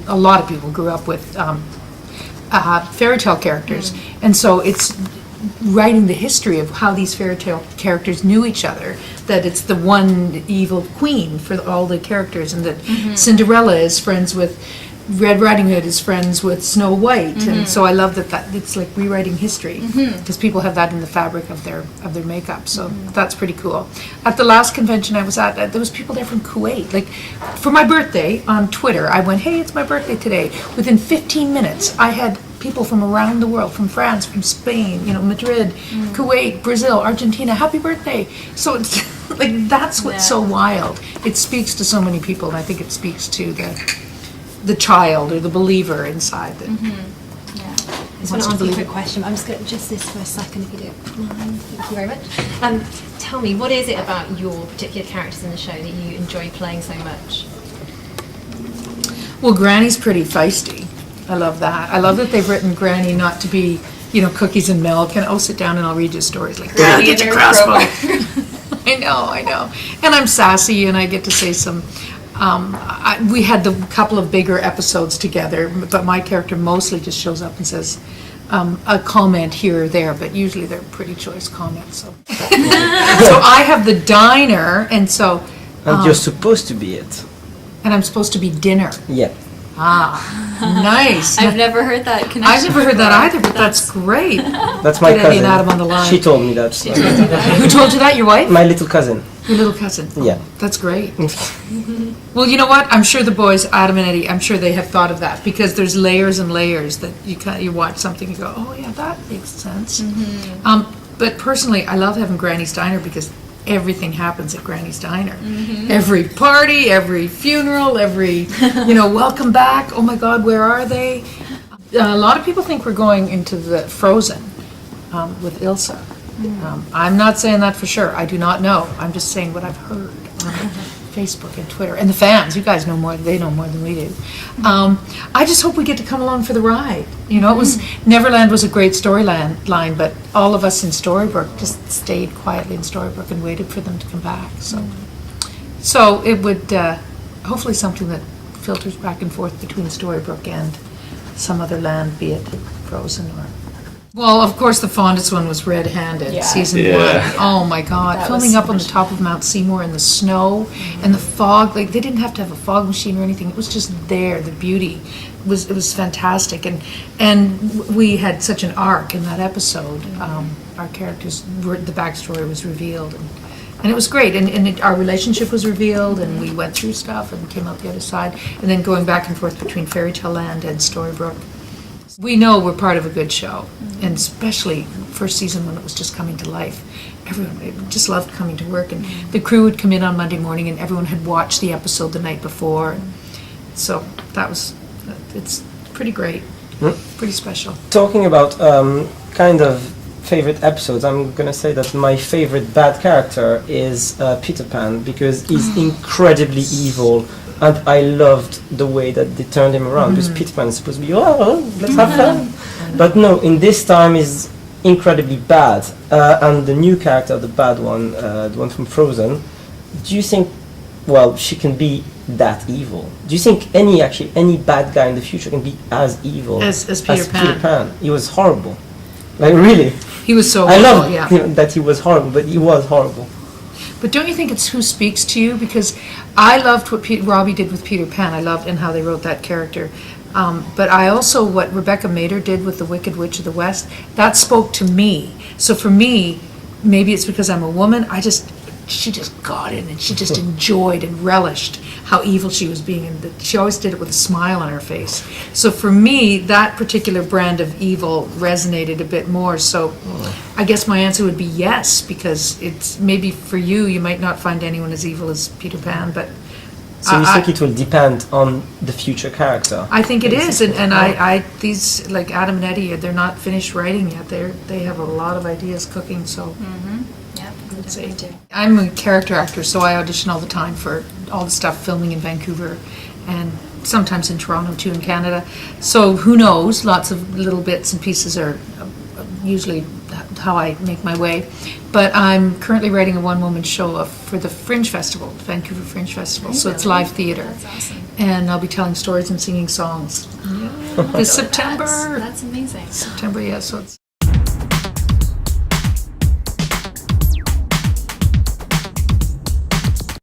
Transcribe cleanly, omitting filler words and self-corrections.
A lot of people grew up with fairy tale characters, and so it's writing the history of how these fairy tale characters knew each other, that it's the one evil queen for all the characters, and that Cinderella is friends with Red Riding Hood, is friends with Snow White, and so I love that it's like rewriting history, because people have that in the fabric of their makeup, so that's pretty cool. At the last convention I was at, there was people there from Kuwait. Like, for my birthday on Twitter, I went, hey, it's my birthday today. Within 15 minutes, I had people from around the world, from France, from Spain, Madrid, Kuwait, Brazil, Argentina, happy birthday. So it's like, that's what's so wild. It speaks to so many people, and I think it speaks to the child or the believer inside that. I just want to ask you a quick question. I'm just going to just this for a second, if you don't mind. Thank you very much. Tell me, what is it about your particular characters in the show that you enjoy playing so much? Well, Granny's pretty feisty. I love that. I love that they've written Granny not to be, cookies and milk, and sit down and I'll read you stories like, Granny, get your crossbow. I know. And I'm sassy, and I get to say some, we had a couple of bigger episodes together, but my character mostly just shows up and says a comment here or there, but usually they're pretty choice comments. So, so I have the diner, and so... and you're supposed to be it. And I'm supposed to be dinner. Yeah. Nice. I've never heard that connection. I've never heard that either, but that's great. That's my Get Eddie cousin. and Adam on the line. She told me that. Who told you that? Your wife? My little cousin. Your little cousin. Yeah. That's great. Well, you know what? I'm sure the boys, Adam and Eddie, I'm sure they have thought of that, because there's layers and layers that you watch something and go, oh yeah, that makes sense. But personally, I love having Granny's Diner because everything happens at Granny's Diner. Every party, every funeral, every, welcome back. Oh my God, where are they? A lot of people think we're going into the Frozen with Ilsa. I'm not saying that for sure. I do not know. I'm just saying what I've heard on Facebook and Twitter. And the fans, you guys know more. They know more than we do. I just hope we get to come along for the ride. It was Neverland was a great storyline, but all of us in Storybrooke just stayed quietly in Storybrooke and waited for them to come back. So it would hopefully something that filters back and forth between Storybrooke and some other land, be it Frozen or... Well, of course, the fondest one was Red Handed, season 1. Oh my God, That filming was up on the top of Mount Seymour in the snow and the fog. Like, they didn't have to have a fog machine or anything. It was just there. The beauty it was fantastic, and we had such an arc in that episode. Our characters, the backstory was revealed, and it was great. And our relationship was revealed, and we went through stuff and came out the other side. And then going back and forth between Fairy Tale Land and Storybrooke. We know we're part of a good show, and especially first season when it was just coming to life. Everyone just loved coming to work, and the crew would come in on Monday morning, and everyone had watched the episode the night before. So it's pretty great, pretty special. Talking about kind of favorite episodes, I'm gonna say that my favorite bad character is Peter Pan, because he's incredibly evil. And I loved the way that they turned him around, because Peter Pan is supposed to be, let's have fun. But no, in this time is incredibly bad. And the new character, the bad one, the one from Frozen, do you think, she can be that evil? Do you think any bad guy in the future can be as evil as Peter Pan? He was horrible. Like, really. He was so I horrible, love that he was horrible, but he was horrible. But don't you think it's who speaks to you? Because I loved what Robbie did with Peter Pan. I loved and how they wrote that character. But I also, what Rebecca Mader did with the Wicked Witch of the West, that spoke to me. So for me, maybe it's because I'm a woman, she just got in and she just enjoyed and relished how evil she was being, and she always did it with a smile on her face. So for me, that particular brand of evil resonated a bit more. So I guess my answer would be yes, because it's maybe for you might not find anyone as evil as Peter Pan, but so you think it will depend on the future character? I think it is, and I these, like Adam and Eddie, they're not finished writing yet. They have a lot of ideas cooking, so let's see. I'm a character actor, so I audition all the time for all the stuff filming in Vancouver and sometimes in Toronto too, in Canada. So who knows, lots of little bits and pieces are usually how I make my way. But I'm currently writing a one-woman show for the Fringe Festival, Vancouver Fringe Festival, so it's live theater. That's awesome. and I'll be telling stories and singing songs. Yeah, this September. That's amazing. September, yeah. So it's